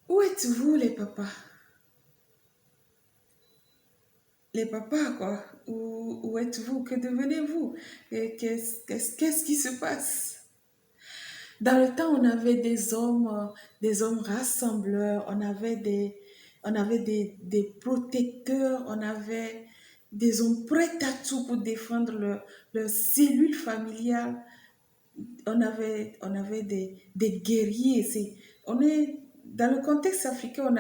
Où êtes-vous, les papas? Les papas, quoi. Où êtes-vous? Que devenez-vous? Et qu'est-ce qui se passe? Dans le temps, on avait des hommes rassembleurs, on avait des protecteurs, on avait des hommes prêts à tout pour défendre leur cellule familiale. On avait des guerriers. On est, dans le contexte africain,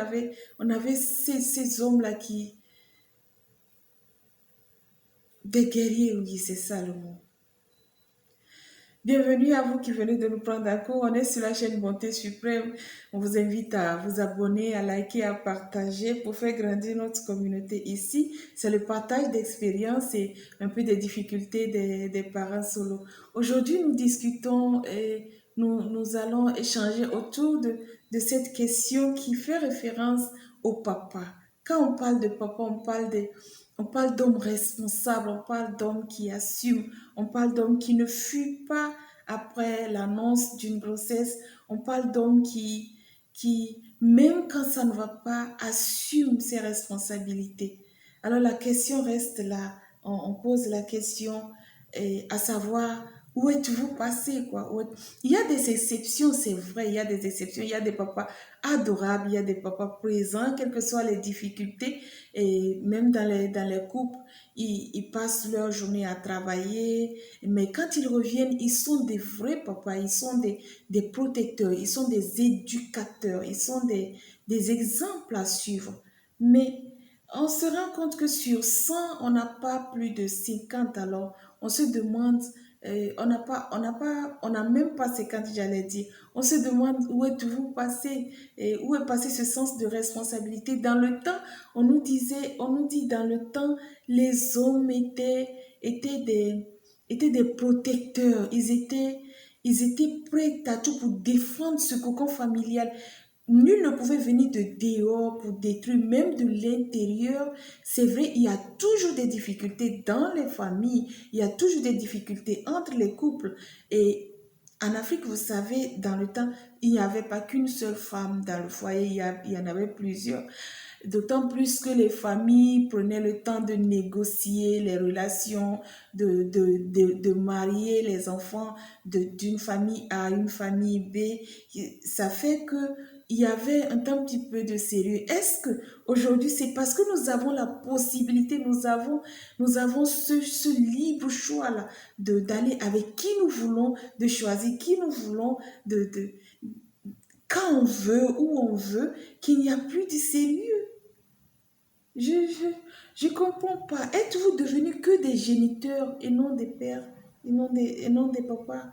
on avait ces hommes-là des guerriers, oui, c'est ça le mot. Bienvenue à vous qui venez de nous prendre en cours. On est sur la chaîne Bonté Suprême. On vous invite à vous abonner, à liker, à partager pour faire grandir notre communauté ici. C'est le partage d'expériences et un peu des difficultés des parents solo. Aujourd'hui, nous discutons et nous allons échanger autour de cette question qui fait référence au papa. Quand on parle de papa, on parle d'hommes responsables, on parle d'hommes qui assument, on parle d'hommes qui ne fuient pas après l'annonce d'une grossesse, on parle d'hommes même quand ça ne va pas, assument ses responsabilités. Alors la question reste là, on pose la question, à savoir, où êtes-vous passé, quoi? Il y a des exceptions, c'est vrai, il y a des exceptions, il y a des papas adorables, il y a des papas présents, quelles que soient les difficultés, et même dans les couples, ils passent leur journée à travailler, mais quand ils reviennent, ils sont des vrais papas, ils sont des protecteurs, ils sont des éducateurs, ils sont des exemples à suivre. Mais on se rend compte que sur 100, on n'a pas plus de 50. Alors on se demande, on n'a même pas 50, j'allais dire. On se demande où êtes-vous passé et où est passé ce sens de responsabilité. Dans le temps, on nous dit dans le temps, les hommes étaient étaient des protecteurs. Ils étaient prêts à tout pour défendre ce cocon familial. Nul ne pouvait venir de dehors pour détruire, même de l'intérieur. C'est vrai, il y a toujours des difficultés dans les familles, il y a toujours des difficultés entre les couples. Et en Afrique, vous savez, dans le temps, il n'y avait pas qu'une seule femme dans le foyer, il y en avait plusieurs. D'autant plus que les familles prenaient le temps de négocier les relations, de marier les enfants d'une famille A à une famille B. Ça fait que il y avait un petit peu de sérieux. Est-ce que aujourd'hui c'est parce que nous avons la possibilité, nous avons ce libre choix là d'aller avec qui nous voulons, de choisir qui nous voulons, de quand on veut, où on veut, qu'il n'y a plus de sérieux. Je comprends pas. Êtes-vous devenus que des géniteurs et non des pères et non des papas?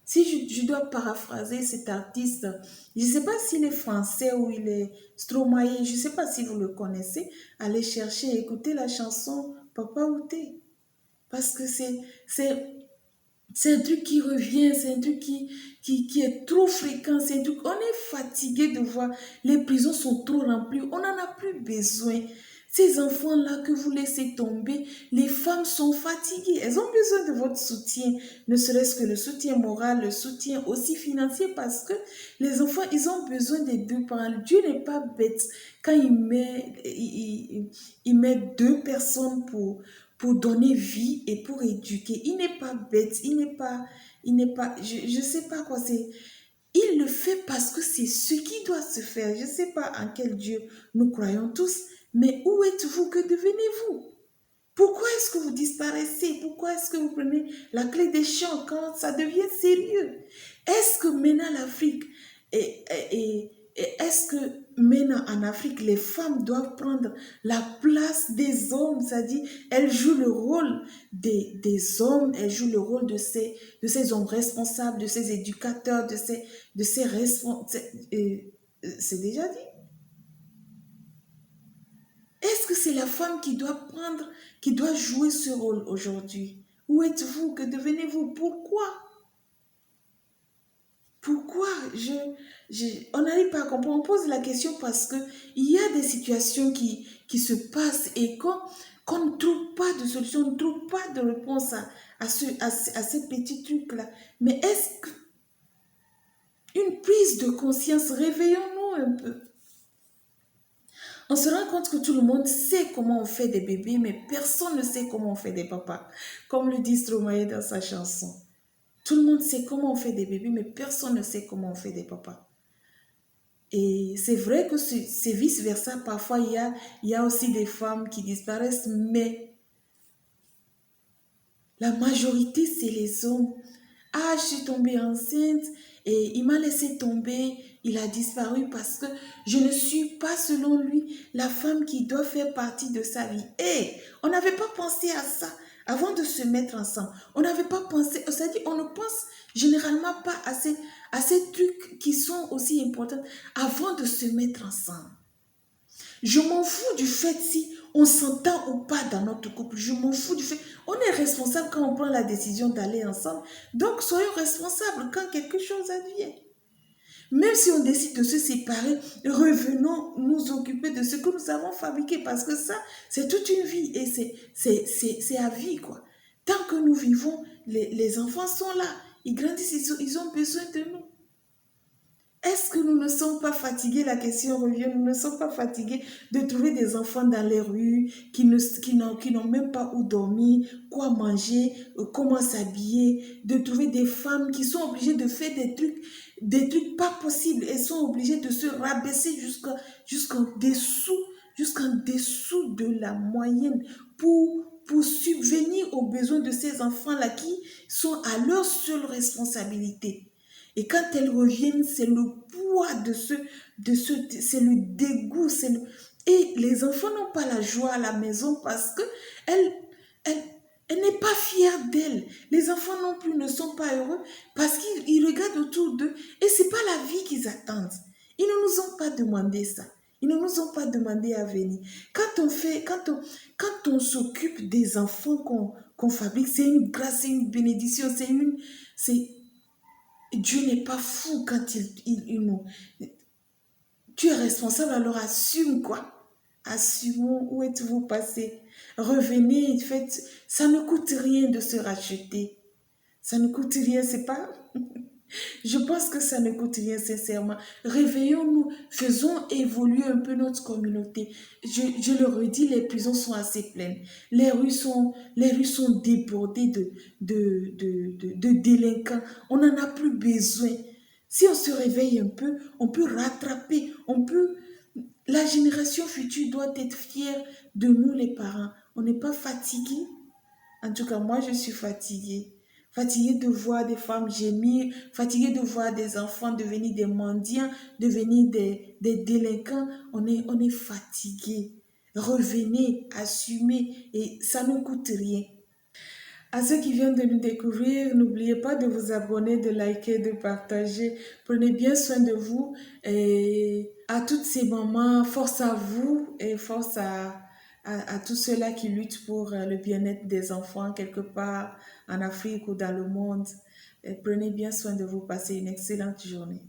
Si je dois paraphraser cet artiste, je ne sais pas s'il est français ou il est Stromae, je ne sais pas si vous le connaissez, allez chercher, écouter la chanson Papa Outé. Parce que c'est un truc qui revient, c'est un truc qui est trop fréquent, c'est un truc, on est fatigué de voir, les prisons sont trop remplies, on n'en a plus besoin. Ces enfants-là que vous laissez tomber, les femmes sont fatiguées, elles ont besoin de votre soutien, ne serait-ce que le soutien moral, le soutien aussi financier, parce que les enfants, ils ont besoin des deux parents. Dieu n'est pas bête quand il met deux personnes pour donner vie et pour éduquer. Il n'est pas bête, il n'est pas, je sais pas quoi c'est. Il le fait parce que c'est ce qui doit se faire. Je ne sais pas en quel Dieu nous croyons tous, mais où êtes-vous? Que devenez-vous? Pourquoi est-ce que vous disparaissez? Pourquoi est-ce que vous prenez la clé des champs quand ça devient sérieux? Est-ce que maintenant l'Afrique est-ce que maintenant en Afrique les femmes doivent prendre la place des hommes? C'est-à-dire elles jouent le rôle des hommes, elles jouent le rôle de ces hommes responsables, de ces éducateurs, de ces responsables. C'est déjà dit. Est-ce que c'est la femme qui doit prendre, qui doit jouer ce rôle aujourd'hui? Où êtes-vous? Que devenez-vous? Pourquoi? Pourquoi on n'arrive pas à comprendre. On pose la question parce que il y a des situations qui se passent et qu'on ne trouve pas de solution, on ne trouve pas de réponse à ces petits trucs-là. Mais est-ce qu'une prise de conscience, réveillons-nous un peu. On se rend compte que tout le monde sait comment on fait des bébés, mais personne ne sait comment on fait des papas. Comme le dit Stromae dans sa chanson. Tout le monde sait comment on fait des bébés, mais personne ne sait comment on fait des papas. Et c'est vrai que c'est vice-versa. Parfois, il y a aussi des femmes qui disparaissent, mais la majorité, c'est les hommes. Ah, je suis tombée enceinte et il m'a laissé tomber, il a disparu parce que je ne suis pas, selon lui, la femme qui doit faire partie de sa vie. Et on n'avait pas pensé à ça avant de se mettre ensemble. On n'avait pas pensé, c'est-à-dire on ne pense généralement pas à ces trucs qui sont aussi importants avant de se mettre ensemble. Je m'en fous du fait si on s'entend ou pas dans notre couple. Je m'en fous du fait. On est responsable quand on prend la décision d'aller ensemble. Donc, soyons responsables quand quelque chose advient. Même si on décide de se séparer, revenons nous occuper de ce que nous avons fabriqué. Parce que ça, c'est toute une vie et c'est à vie, quoi. Tant que nous vivons, les enfants sont là. Ils grandissent, ils ont besoin de nous. Est-ce que nous ne sommes pas fatigués? La question revient, nous ne sommes pas fatigués de trouver des enfants dans les rues qui n'ont même pas où dormir, quoi manger, comment s'habiller, de trouver des femmes qui sont obligées de faire des trucs pas possibles et sont obligées de se rabaisser jusqu'en dessous de la moyenne pour subvenir aux besoins de ces enfants-là qui sont à leur seule responsabilité. Et quand elles reviennent, c'est le poids c'est le dégoût, et les enfants n'ont pas la joie à la maison parce que elle, elle, elle n'est pas fière d'elle. Les enfants non plus ne sont pas heureux parce qu'ils regardent autour d'eux et c'est pas la vie qu'ils attendent. Ils ne nous ont pas demandé ça. Ils ne nous ont pas demandé à venir. Quand on s'occupe des enfants qu'on fabrique, c'est une grâce, c'est une bénédiction, c'est Dieu n'est pas fou quand il nous... Tu es responsable, alors assume quoi. Assumons où êtes-vous passé. Revenez, faites... Ça ne coûte rien de se racheter. Ça ne coûte rien, c'est pas... Je pense que ça ne coûte rien, sincèrement. Réveillons-nous, faisons évoluer un peu notre communauté. Je le redis, les prisons sont assez pleines. Les rues sont débordées de délinquants. On n'en a plus besoin. Si on se réveille un peu, on peut rattraper, La génération future doit être fière de nous, les parents. On n'est pas fatigués. En tout cas, moi, je suis fatiguée. Fatiguée de voir des femmes gémir, fatiguée de voir des enfants devenir des mendiants, devenir des délinquants. On est fatigué. Revenez, assumez, et ça ne coûte rien. À ceux qui viennent de nous découvrir, n'oubliez pas de vous abonner, de liker, de partager. Prenez bien soin de vous et à toutes ces mamans, force à vous et force à tous ceux-là qui luttent pour le bien-être des enfants quelque part en Afrique ou dans le monde. Et prenez bien soin de vous, passez une excellente journée.